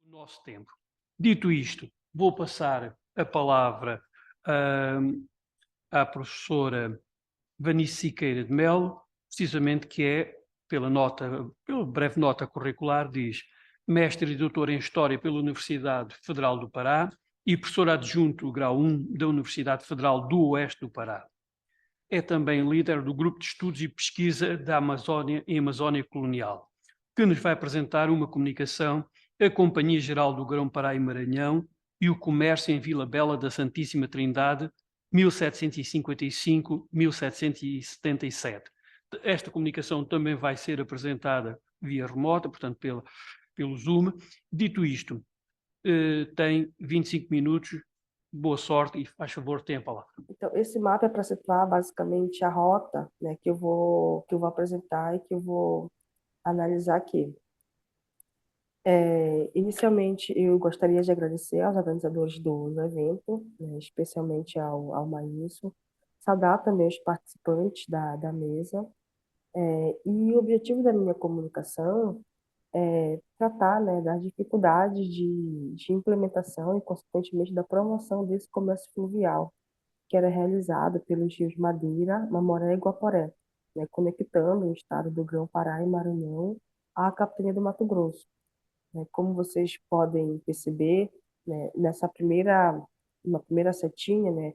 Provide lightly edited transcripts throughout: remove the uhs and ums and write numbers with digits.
nosso tempo. Dito isto, vou passar a palavra à professora Vanice Siqueira de Melo, precisamente que é, pela breve nota curricular, diz mestre e doutor em História pela Universidade Federal do Pará e professor adjunto grau 1 da Universidade Federal do Oeste do Pará. É também líder do Grupo de Estudos e Pesquisa da Amazónia e Amazónia Colonial, que nos vai apresentar uma comunicação a Companhia Geral do Grão-Pará e Maranhão e o Comércio em Vila Bela da Santíssima Trindade, 1755-1777. Esta comunicação também vai ser apresentada via remota, portanto pelo Zoom. Dito isto, tem 25 minutos. Boa sorte e, faz favor, tenha a palavra. Então, esse mapa é para situar basicamente a rota, né, que eu vou apresentar e que eu vou analisar aqui. Inicialmente, eu gostaria de agradecer aos organizadores do evento, né, especialmente ao Maílson, saudar também os participantes da mesa. E o objetivo da minha comunicação é tratar, né, das dificuldades de implementação e, consequentemente, da promoção desse comércio fluvial, que era realizado pelos rios Madeira, Mamoré e Guaporé, né, conectando o estado do Grão-Pará e Maranhão à capitania do Mato Grosso, né. Como vocês podem perceber, né, uma primeira setinha, né,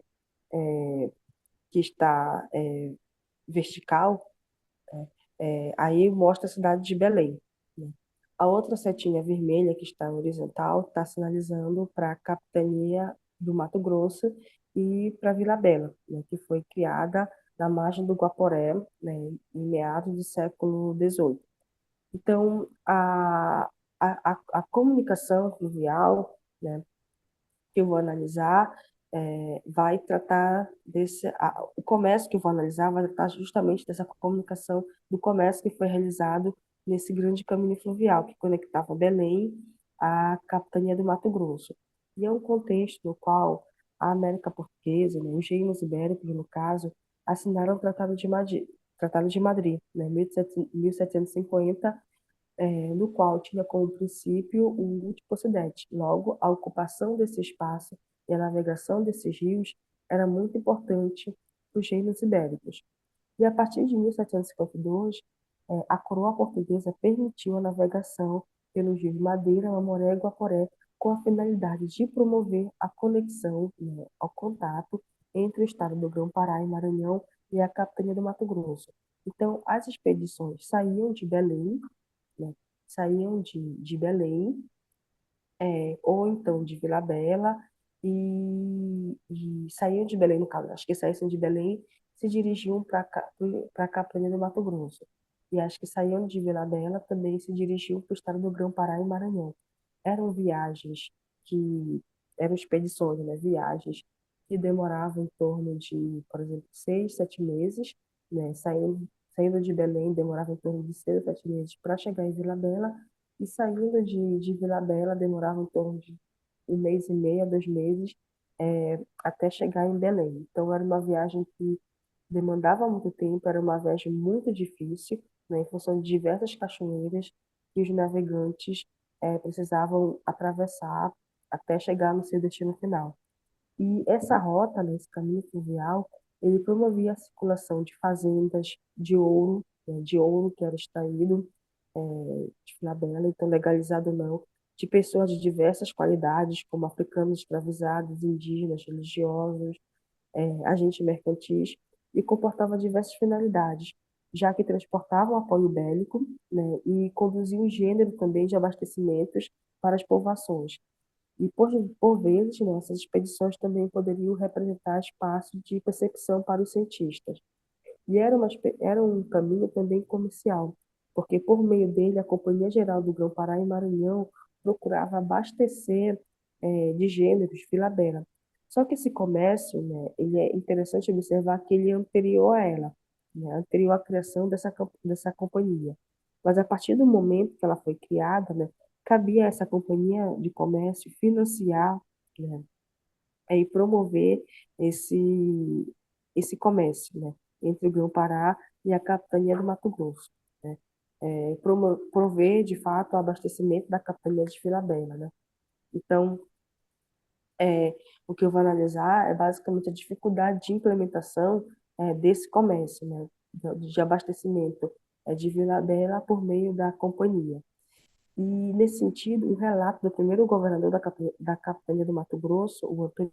que está vertical, aí mostra a cidade de Belém, né. A outra setinha vermelha, que está horizontal, está sinalizando para a capitania do Mato Grosso e para Vila Bela, né, que foi criada na margem do Guaporé, né, em meados do século XVIII. Então, a comunicação fluvial, né, que eu vou analisar, vai tratar o comércio que eu vou analisar vai tratar justamente dessa comunicação do comércio que foi realizado nesse grande caminho fluvial que conectava Belém à capitania do Mato Grosso. E é um contexto no qual a América Portuguesa, né, os reinos ibéricos, no caso, assinaram o Tratado de Madrid, né, 1750, no qual tinha como princípio o Lute Possidente. Logo, a ocupação desse espaço e a navegação desses rios era muito importante para os reinos ibéricos. E a partir de 1752, a coroa portuguesa permitiu a navegação pelos rios Madeira, Mamoré e Guaporé com a finalidade de promover a conexão, né, ao contato entre o estado do Grão-Pará e Maranhão e a capitania do Mato Grosso. Então, as expedições saíam de Belém, né, saíam de Belém, ou então de Vila Bela, e saíam de Belém, no caso, acho que saíam de Belém, se dirigiam para a capitania do Mato Grosso. E acho que saíam de Vila Bela também se dirigiam para o estado do Grão-Pará e Maranhão. Eram viagens que eram expedições, né? Viagens que demoravam em torno de, por exemplo, 6, 7 meses, né? Saindo de Belém demorava em torno de 6 ou 7 meses para chegar em Vila Bela, e saindo de Vila Bela demorava em torno de 1 mês e meio, 2 meses, até chegar em Belém. Então era uma viagem que demandava muito tempo, era uma viagem muito difícil, né, em função de diversas cachoeiras que os navegantes precisavam atravessar até chegar no seu destino final. E essa rota, né, esse caminho fluvial, ele promovia a circulação de fazendas de ouro, né, de ouro que era extraído de Filabela, então legalizado ou não, de pessoas de diversas qualidades, como africanos escravizados, indígenas, religiosos, agentes mercantis, e comportava diversas finalidades, já que transportavam apoio bélico, né, e conduziam gênero também de abastecimentos para as povoações. E, por vezes, né, essas expedições também poderiam representar espaço de percepção para os cientistas. E era um caminho também comercial, porque por meio dele a Companhia Geral do Grão-Pará e Maranhão procurava abastecer de gêneros Vila-Bela. Só que esse comércio, né, ele é interessante observar que ele é anterior a ela, né, anterior à criação dessa companhia. Mas a partir do momento que ela foi criada, né, cabia a essa companhia de comércio financiar, né, e promover esse comércio, né, entre o Grão-Pará e a capitania do Mato Grosso, né, prover, de fato, o abastecimento da capitania de Vila Bela, né. Então, é, o que eu vou analisar é basicamente a dificuldade de implementação desse comércio, né, de abastecimento de Vila Bela por meio da companhia. E, nesse sentido, o relato do primeiro governador da capitania do Mato Grosso, o Antônio,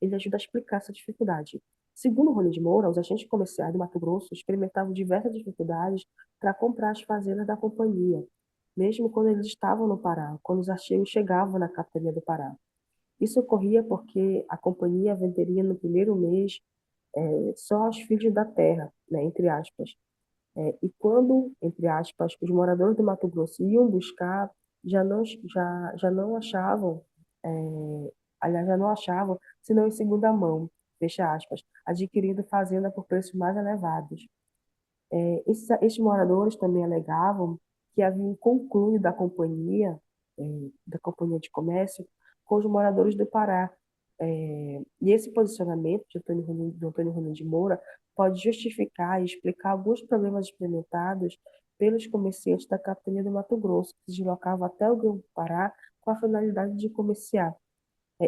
ele ajuda a explicar essa dificuldade. Segundo Rony de Moura, os agentes comerciais do Mato Grosso experimentavam diversas dificuldades para comprar as fazendas da companhia, mesmo quando eles estavam no Pará, quando os artigos chegavam na capitania do Pará. Isso ocorria porque a companhia venderia no primeiro mês só aos filhos da terra, né, entre aspas. E quando, entre aspas, os moradores do Mato Grosso iam buscar, já não achavam, aliás, já não achavam, senão em segunda mão, fecha aspas, adquirindo fazenda por preços mais elevados. Esses moradores também alegavam que haviam concluído da companhia de comércio, com os moradores do Pará. E esse posicionamento do Antônio Rony de Moura pode justificar e explicar alguns problemas experimentados pelos comerciantes da capitania do Mato Grosso, que se deslocavam até o Grão-Pará com a finalidade de comerciar.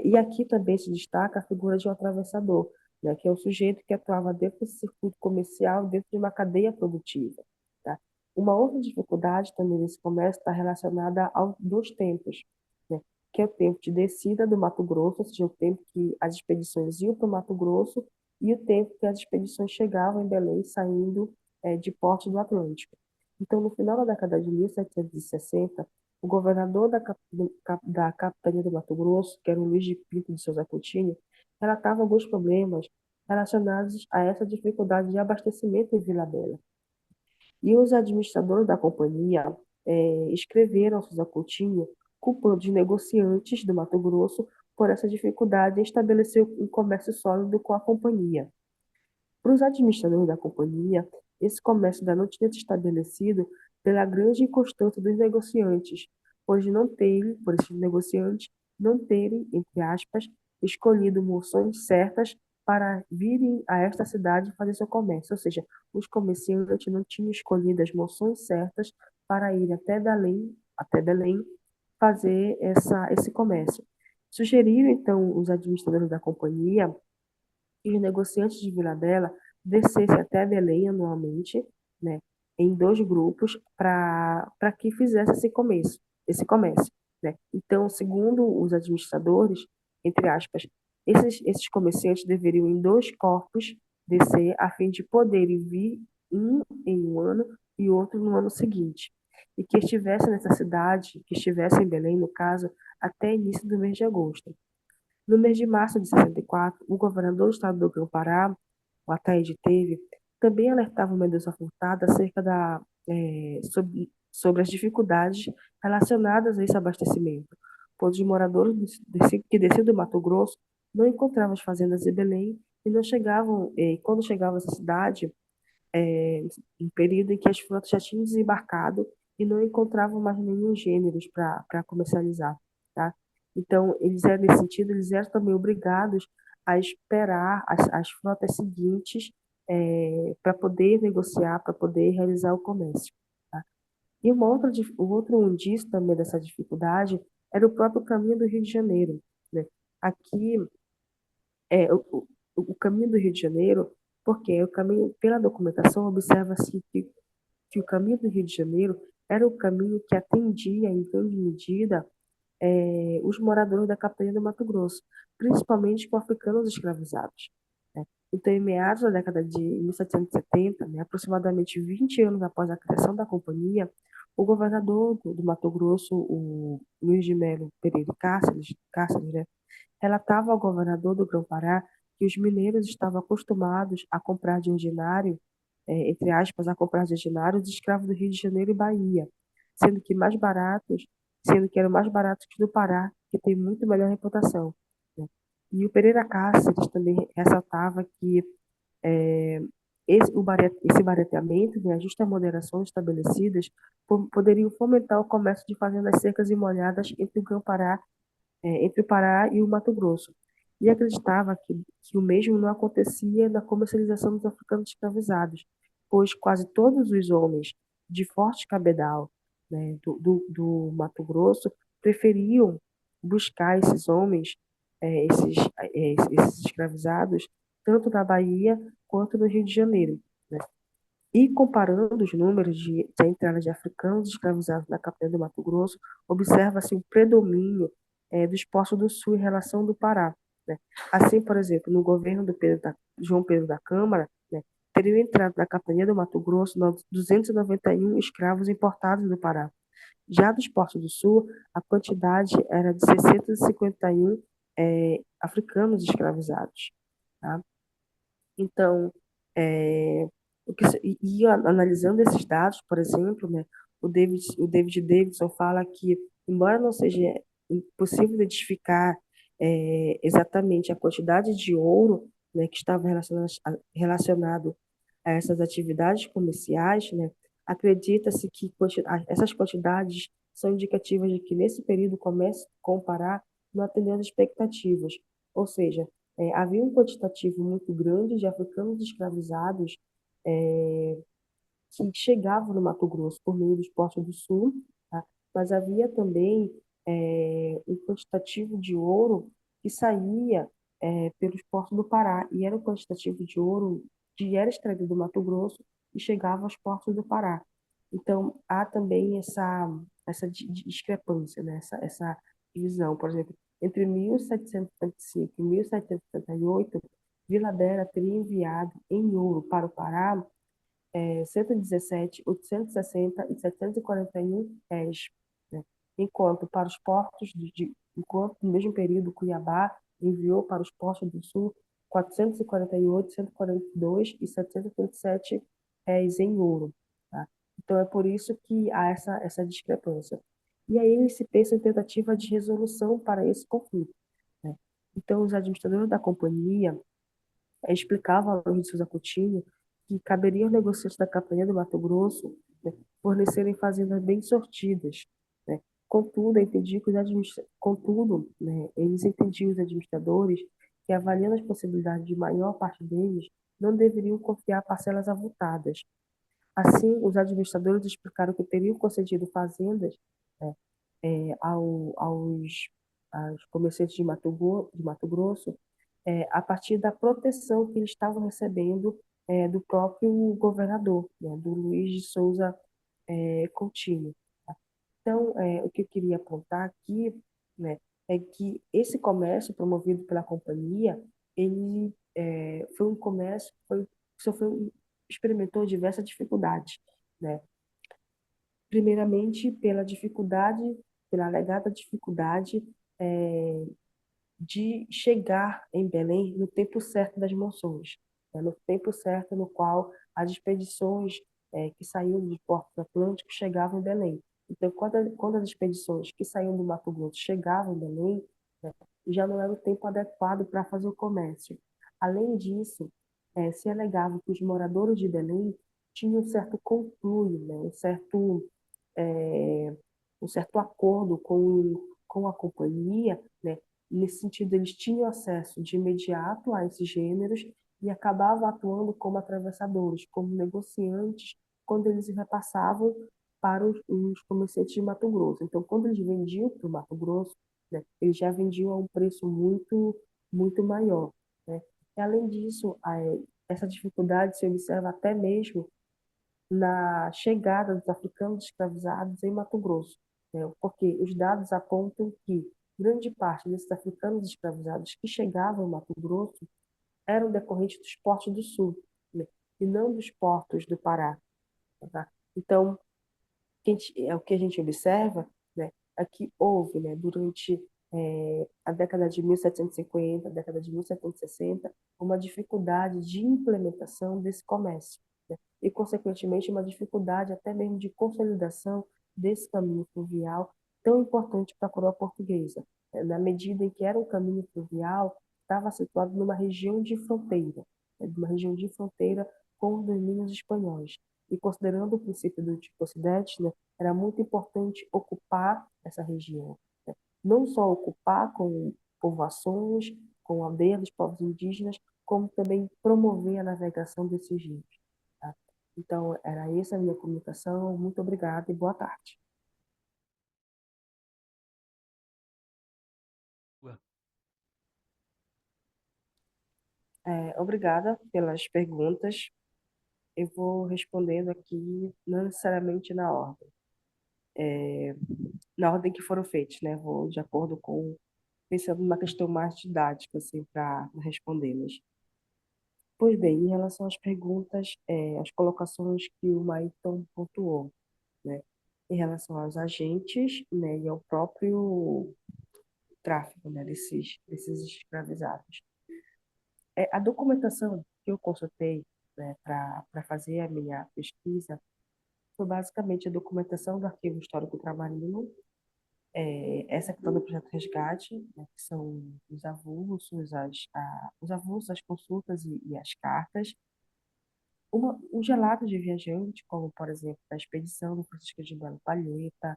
E aqui também se destaca a figura de um atravessador, né, que é o sujeito que atuava dentro desse circuito comercial, dentro de uma cadeia produtiva. Tá? Uma outra dificuldade também nesse comércio está relacionada aos dois tempos, né, que é o tempo de descida do Mato Grosso, ou seja, o tempo que as expedições iam para o Mato Grosso, e o tempo que as expedições chegavam em Belém, saindo de Porto do Atlântico. Então, no final da década de 1760, o governador da capitania do Mato Grosso, que era o Luiz de Pinto de Souza Coutinho, relatava alguns problemas relacionados a essa dificuldade de abastecimento em Vila Bela. E os administradores da companhia escreveram a Souza Coutinho culpando os negociantes do Mato Grosso por essa dificuldade em estabelecer um comércio sólido com a companhia. Para os administradores da companhia, esse comércio ainda não tinha se estabelecido pela grande inconstância dos negociantes, por esses negociantes não terem, entre aspas, escolhido moções certas para virem a esta cidade fazer seu comércio. Ou seja, os comerciantes não tinham escolhido as moções certas para ir até Belém fazer esse comércio. Sugeriram, então, os administradores da companhia que os negociantes de Vila Bela descessem até Belém anualmente, né, em dois grupos, para que fizesse esse comércio, né? Então, segundo os administradores, entre aspas, esses comerciantes deveriam em dois corpos descer a fim de poderem vir um em um ano e outro no ano seguinte. E que estivesse nessa cidade, que estivesse em Belém, no caso, até início do mês de agosto. No mês de março de 64, o governador do estado do Grão-Pará, o Ataíde Teve, também alertava o Mendonça Furtado acerca sobre as dificuldades relacionadas a esse abastecimento, pois os moradores que desciam do Mato Grosso não encontravam as fazendas em Belém e não chegavam, quando chegavam a essa cidade, em período em que as frotas já tinham desembarcado e não encontravam mais nenhum gêneros para comercializar, tá? Então, nesse sentido, eles eram também obrigados a esperar as frotas seguintes para poder negociar, para poder realizar o comércio, tá? E o outro indício também dessa dificuldade era o próprio caminho do Rio de Janeiro, né? Aqui, é, o, o caminho do Rio de Janeiro, porque o caminho, pela documentação, observa-se que o caminho do Rio de Janeiro era o caminho que atendia, em grande medida, os moradores da capitania do Mato Grosso, principalmente com africanos escravizados, né? Então, em meados da década de 1770, né, aproximadamente 20 anos após a criação da companhia, o governador do Mato Grosso, o Luiz de Melo Pereira Cáceres, né, relatava ao governador do Grão-Pará que os mineiros estavam acostumados a comprar de ordinário, entre aspas, a comprar de ordinário os escravos do Rio de Janeiro e Bahia, sendo que mais baratos, sendo que eram mais baratos que do Pará, que tem muito melhor reputação, né? E o Pereira Cáceres também ressaltava que é, esse barateamento, né, as justas moderações estabelecidas poderiam fomentar o comércio de fazendas secas e molhadas entre o Pará e o Mato Grosso, e acreditava que o mesmo não acontecia na comercialização dos africanos escravizados, pois quase todos os homens de forte cabedal, né, do Mato Grosso preferiam buscar esses homens, esses escravizados, tanto na Bahia quanto no Rio de Janeiro, né? E comparando os números da entrada de africanos escravizados na capital do Mato Grosso, observa-se um predomínio dos postos do Sul em relação ao do Pará, né? Assim, por exemplo, no governo do João Pedro da Câmara, né, teriam entrado na capitania do Mato Grosso 291 escravos importados do Pará. Já dos Portos do Sul, a quantidade era de 651 africanos escravizados. Tá? Então, é, analisando esses dados, por exemplo, né, o David Davidson fala que, embora não seja possível identificar exatamente a quantidade de ouro, né, que estava relacionado a essas atividades comerciais, né, acredita-se que essas quantidades são indicativas de que nesse período o comércio com o Pará não atendeu às expectativas, ou seja, havia um quantitativo muito grande de africanos escravizados é, que chegavam no Mato Grosso por meio dos portos do Sul, tá? Mas havia também um quantitativo de ouro que saía pelos portos do Pará, e era um quantitativo de ouro que era extraído do Mato Grosso e chegava aos portos do Pará. Então, há também essa discrepância, né? Essa divisão. Por exemplo, entre 1775 e 1778, Vila Bela teria enviado em ouro para o Pará 117, 860 e 741 réis, né? Enquanto no mesmo período Cuiabá enviou para os portos do Sul 448, 142 e 737 réis em ouro, tá? Então é por isso que há essa discrepância. E aí se pensa em tentativa de resolução para esse conflito, né? Então os administradores da companhia explicava ao Luiz de Souza Coutinho que caberia aos negociantes da campanha do Mato Grosso, né, fornecerem fazendas bem sortidas, né? Contudo, né, eles entendiam os administradores que, avaliando as possibilidades de maior parte deles, não deveriam confiar parcelas avultadas. Assim, os administradores explicaram que teriam concedido fazendas, né, aos comerciantes de Mato Grosso, a partir da proteção que eles estavam recebendo do próprio governador, né, do Luiz de Souza Coutinho. Tá? Então, o que eu queria apontar aqui, né, é que esse comércio promovido pela companhia, ele foi um comércio que experimentou diversas dificuldades, né? Primeiramente, pela alegada dificuldade é, de chegar em Belém no tempo certo das monções, né? No tempo certo no qual as expedições que saíam dos portos atlânticos chegavam em Belém. Então, quando as expedições que saíam do Mato Grosso chegavam em Belém, né, já não era o tempo adequado para fazer o comércio. Além disso, se alegava que os moradores de Belém tinham um certo controle, né, é, um certo acordo com a companhia, né? Nesse sentido, eles tinham acesso de imediato a esses gêneros e acabavam atuando como atravessadores, como negociantes, quando eles repassavam para os comerciantes de Mato Grosso. Então, quando eles vendiam para o Mato Grosso, né, eles já vendiam a um preço muito maior, né? E, além disso, essa dificuldade se observa até mesmo na chegada dos africanos escravizados em Mato Grosso, né? Porque os dados apontam que grande parte desses africanos escravizados que chegavam em Mato Grosso eram decorrentes dos portos do Sul, né? E não dos portos do Pará. Tá? Então, o que a gente observa, né, é que houve, né, durante a década de 1750, a década de 1760, uma dificuldade de implementação desse comércio, né, e, consequentemente, uma dificuldade até mesmo de consolidação desse caminho fluvial tão importante para a coroa portuguesa, né, na medida em que era um caminho fluvial, estava situado numa região de fronteira, né, numa região de fronteira com os domínios espanhóis. E considerando o princípio do tipo Occidente, né, era muito importante ocupar essa região, né? Não só ocupar com povoações, com aldeias dos povos indígenas, como também promover a navegação desses rios. Tá? Então, era essa a minha comunicação. Muito obrigada e boa tarde. Obrigada pelas perguntas. Eu vou respondendo aqui, não necessariamente na ordem que foram feitas, né? Vou de acordo com, pensando numa questão mais didática, assim, para respondê-las. Pois bem, em relação às perguntas, as colocações que o Maíton pontuou, né? Em relação aos agentes, né? E ao próprio tráfico, né? Desses escravizados. A documentação que eu consultei, né? Para fazer a minha pesquisa foi basicamente a documentação do Arquivo Histórico Trabalhino, essa questão do projeto Resgate, né, que são os avulsos, as consultas e as cartas, os relatos de viajante, como, por exemplo, da expedição do Francisco de Melo Palheta,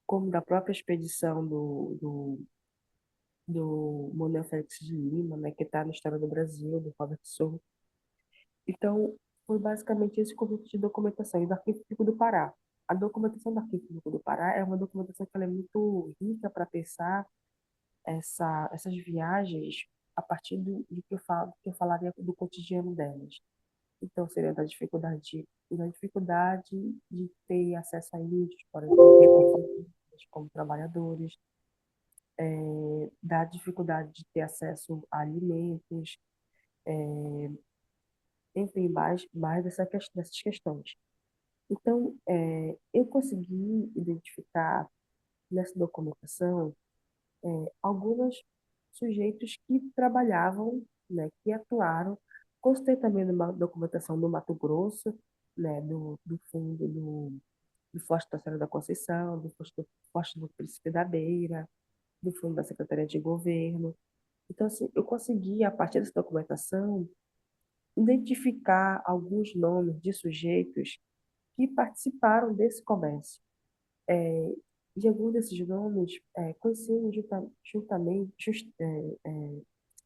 como da própria expedição do Manuel Félix de Lima, né, que está na História do Brasil, do Robert Souza. Então, foi basicamente esse conjunto de documentação. E do Arquivo Público do Pará. A documentação do Arquivo Público do Pará é uma documentação que ela é muito rica para pensar essas viagens a partir do que eu falaria do cotidiano delas. Então, seria da dificuldade de ter acesso a índios, por exemplo, os povos indígenas como trabalhadores, da dificuldade de ter acesso a alimentos, enfim, mais dessas questões. Então, eu consegui identificar nessa documentação alguns sujeitos que trabalhavam, né, que atuaram. Gostei também de uma documentação do Mato Grosso, né, do fundo do Forte da Senhora da Conceição, Forte do Príncipe da Beira, do fundo da Secretaria de Governo. Então, assim, eu consegui, a partir dessa documentação, identificar alguns nomes de sujeitos que participaram desse comércio. É, e alguns desses nomes coincidiam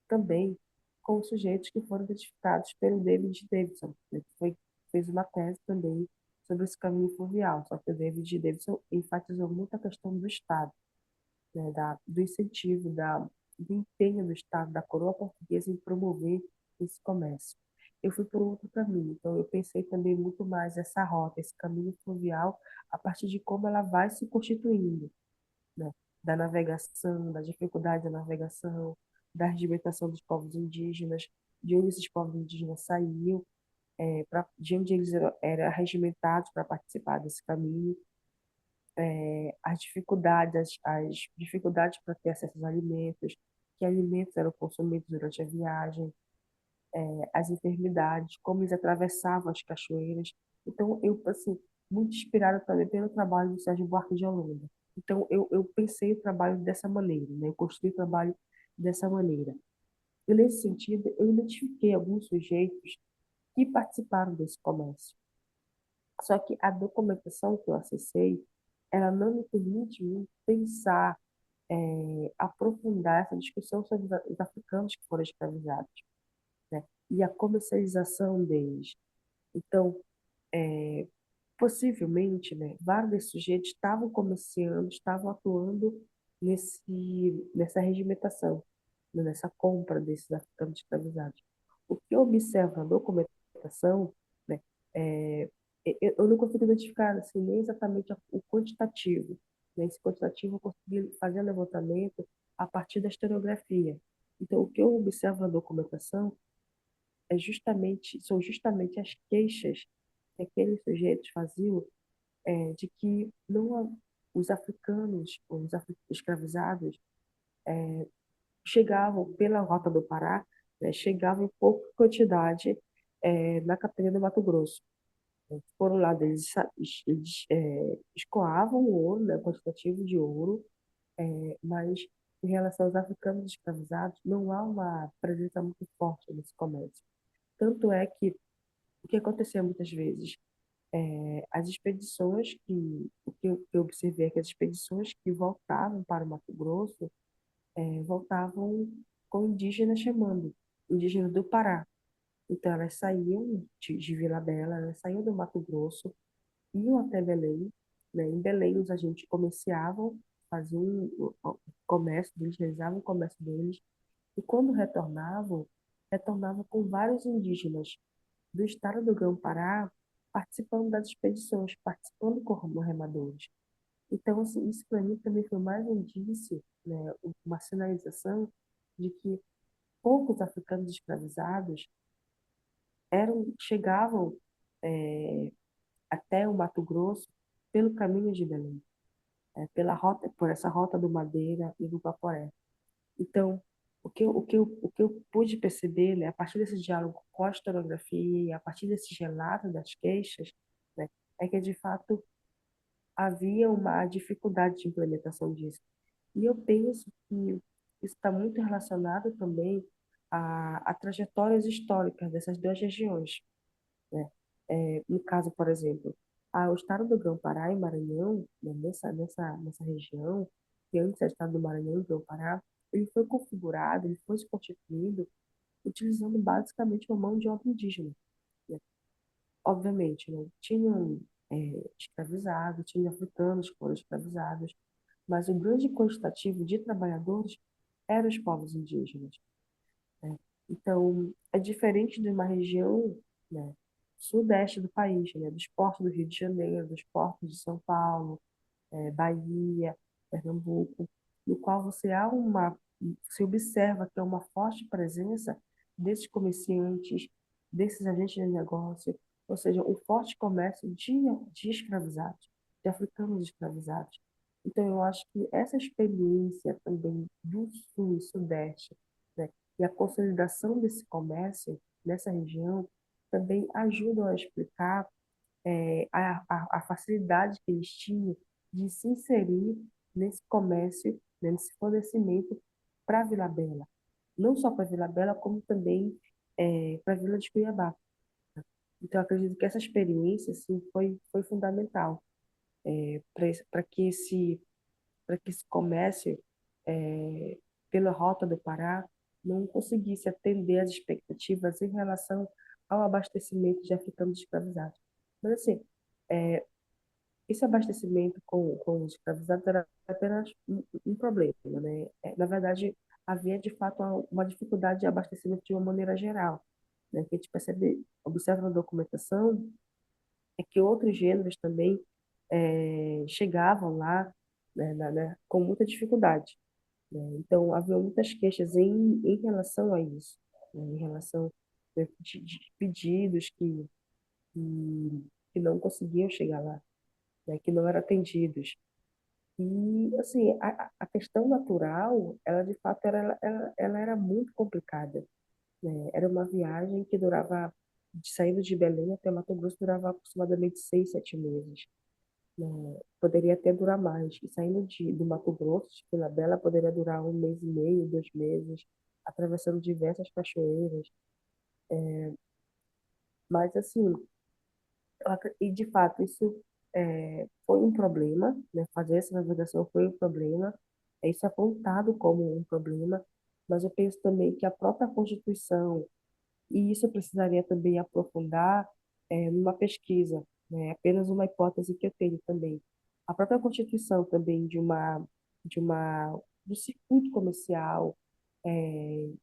também com os sujeitos que foram identificados pelo David Davidson, né, fez uma tese também sobre esse caminho fluvial, só que o David Davidson enfatizou muito a questão do Estado, né, do incentivo, do empenho do Estado, da coroa portuguesa em promover esse comércio. Eu fui por outro caminho, então eu pensei também muito mais essa rota, esse caminho fluvial, a partir de como ela vai se constituindo, né? Da navegação, da dificuldade da navegação, da regimentação dos povos indígenas, de onde esses povos indígenas saíam, de onde eles eram regimentados para participar desse caminho, as dificuldades para ter acesso aos alimentos, que alimentos eram consumidos durante a viagem, as enfermidades, como eles atravessavam as cachoeiras. Então, eu, assim, muito inspirada também pelo trabalho do Sérgio Buarque de Holanda. Então, eu pensei o trabalho dessa maneira, né? Eu construí o trabalho dessa maneira. E, nesse sentido, eu identifiquei alguns sujeitos que participaram desse comércio. Só que a documentação que eu acessei, ela não me permite pensar, aprofundar essa discussão sobre os africanos que foram escravizados, né? E a comercialização deles. Então, possivelmente, né, vários desses sujeitos estavam comerciando, estavam atuando nessa regimentação, né, nessa compra desses africanos escravizados. O que eu observo na documentação, né, é, eu não consigo identificar assim, nem exatamente o quantitativo. Né? Esse quantitativo eu consegui fazer um levantamento a partir da historiografia. Então, o que eu observo na documentação são justamente as queixas que aqueles sujeitos faziam de que não, os africanos, escravizados, chegavam pela Rota do Pará, né, chegavam em pouca quantidade na capital do Mato Grosso. Por um lado, eles escoavam o ouro, né, quantitativo de ouro, mas em relação aos africanos escravizados, não há uma presença muito forte nesse comércio. Tanto é que o que acontecia muitas vezes, as expedições que eu observei é que as expedições que voltavam para o Mato Grosso voltavam com indígenas chamando, indígenas do Pará. Então elas saíam de Vila Bela, elas saíam do Mato Grosso, iam até Belém, né? Em Belém os agentes comerciavam, faziam o comércio deles, realizavam o comércio deles, e quando retornavam, retornava com vários indígenas do estado do Grão-Pará participando das expedições, participando como remadores. Então, assim, isso para mim também foi mais um indício, né, uma sinalização de que poucos africanos escravizados chegavam até o Mato Grosso pelo caminho de Belém, por essa rota do Madeira e do Guaporé. Então, o que eu pude perceber, né, a partir desse diálogo com a historiografia, e a partir desses relatos das queixas, né, é que de fato havia uma dificuldade de implementação disso. E eu penso que isso está muito relacionado também a trajetórias históricas dessas duas regiões, né? No caso, por exemplo, o estado do Grão-Pará e Maranhão, né, nessa região, que antes era o estado do Maranhão e Grão-Pará, ele foi configurado, ele foi se constituído utilizando basicamente uma mão de obra indígena, né? Obviamente, né, tinham escravizados, tinham africanos que foram escravizados, mas o grande quantitativo de trabalhadores eram os povos indígenas, né? Então, é diferente de uma região, né, sudeste do país, né, dos portos do Rio de Janeiro, dos portos de São Paulo, Bahia, Pernambuco, no qual você observa que é uma forte presença desses comerciantes, desses agentes de negócio, ou seja, um forte comércio de escravizados, de africanos escravizados. Então, eu acho que essa experiência também do Sul e Sudeste, né, e a consolidação desse comércio nessa região também ajudam a explicar a facilidade que eles tinham de se inserir nesse comércio, né, nesse fornecimento para Vila Bela. Não só para Vila Bela, como também para a Vila de Cuiabá. Então, eu acredito que essa experiência assim, foi fundamental para que esse comércio pela Rota do Pará não conseguisse atender às expectativas em relação ao abastecimento de africanos escravizados. Mas, assim, esse abastecimento com os escravizados era apenas um problema, né? Na verdade, havia de fato uma dificuldade de abastecimento de uma maneira geral, né? Que a gente percebe, observa na documentação, é que outros gêneros também chegavam lá, né, com muita dificuldade, né? Então, havia muitas queixas em relação a isso, né? Em relação, né, de pedidos que não conseguiam chegar lá, né? Que não eram atendidos. E, assim, a questão natural, ela de fato ela era muito complicada, né? Era uma viagem que durava, saindo de Belém até Mato Grosso, durava aproximadamente 6, 7 meses, né? Poderia até durar mais. E saindo do Mato Grosso, de Vila Bela, poderia durar 1 mês e meio, 2 meses, atravessando diversas cachoeiras. Mas, assim, e de fato, isso foi um problema, né? Fazer essa navegação foi um problema, isso é apontado como um problema, mas eu penso também que a própria Constituição, e isso eu precisaria também aprofundar numa pesquisa, né? Apenas uma hipótese que eu tenho também. A própria Constituição também do circuito comercial,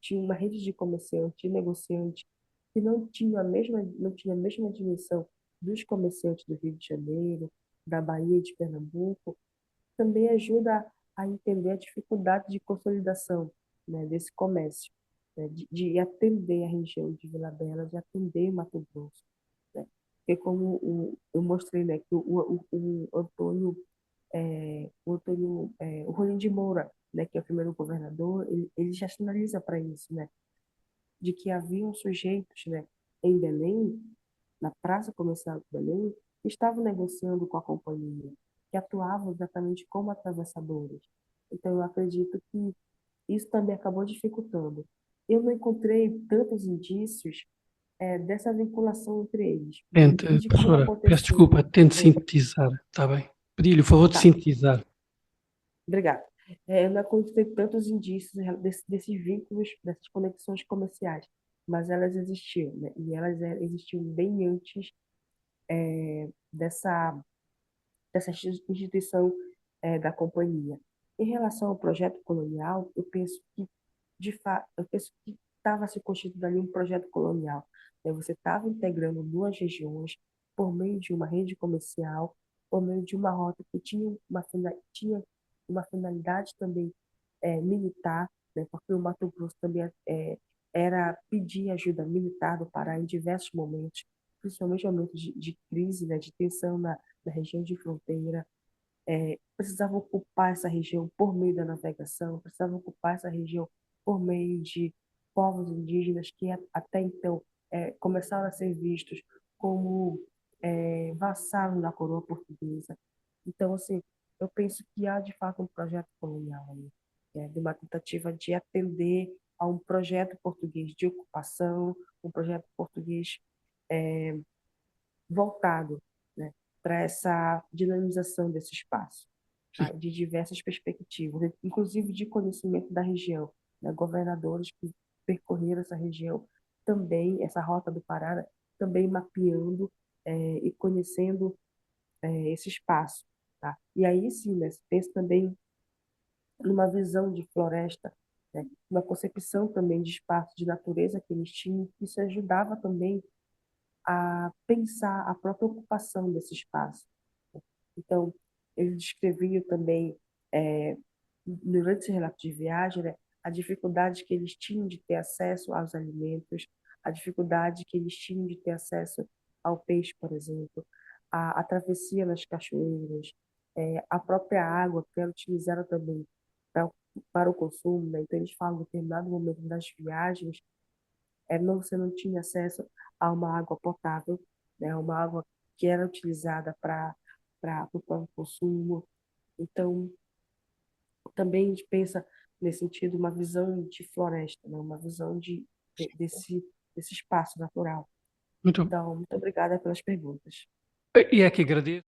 tinha uma rede de comerciante e negociante que não tinha a mesma dimensão dos comerciantes do Rio de Janeiro, da Bahia e de Pernambuco, também ajuda a entender a dificuldade de consolidação, né, desse comércio, né, de atender a região de Vila Bela, de atender Mato Grosso, né? Porque como eu mostrei, né, que o Rolim de Moura, né, que é o primeiro governador, ele já sinaliza para isso, né, de que haviam sujeitos, né, em Belém, na Praça Comercial de Belém, que estavam negociando com a companhia, que atuavam exatamente como atravessadores. Então, eu acredito que isso também acabou dificultando. Eu não encontrei tantos indícios dessa vinculação entre eles Tente, e de como professora, peço aconteceu. desculpa, tente É, sintetizar, está bem? Pedi-lhe o favor de tá, sintetizar. obrigada. Eu não encontrei tantos indícios desses vínculos, dessas conexões comerciais, mas elas existiam, né? E elas existiam bem antes dessa instituição da companhia. Em relação ao projeto colonial, eu penso que estava se constituindo ali um projeto colonial, né? Você estava integrando duas regiões por meio de uma rede comercial, por meio de uma rota que tinha uma finalidade também militar, né? Porque o Mato Grosso também era pedir ajuda militar do Pará em diversos momentos, principalmente em momentos de crise, né? De tensão na região de fronteira. Precisava ocupar essa região por meio da navegação, precisava ocupar essa região por meio de povos indígenas que até então começaram a ser vistos como vassalos da coroa portuguesa. Então, assim, eu penso que há de fato um projeto colonial aí, de uma tentativa de atender a um projeto português de ocupação, um projeto português voltado, né, para essa dinamização desse espaço, sim. tá, de diversas perspectivas, inclusive de conhecimento da região, né, governadores que percorreram essa região também, essa rota do Pará, né, também mapeando e conhecendo esse espaço. Tá? E aí sim, né, se pensa também numa visão de floresta, né, uma concepção também de espaço, de natureza que eles tinham, isso ajudava também a pensar a própria ocupação desse espaço. Então, ele descrevia também, durante esse relato de viagem, né, a dificuldade que eles tinham de ter acesso aos alimentos, a dificuldade que eles tinham de ter acesso ao peixe, por exemplo, a travessia nas cachoeiras, a própria água que era utilizada também para, para o consumo. Né? Então, eles falam, em determinado momento das viagens, você não tinha acesso a uma água potável, né, uma água que era utilizada para o próprio consumo. Então, também a gente pensa nesse sentido uma visão de floresta, né, uma visão desse espaço natural. Muito. Então, muito obrigada pelas perguntas. E é que agradeço.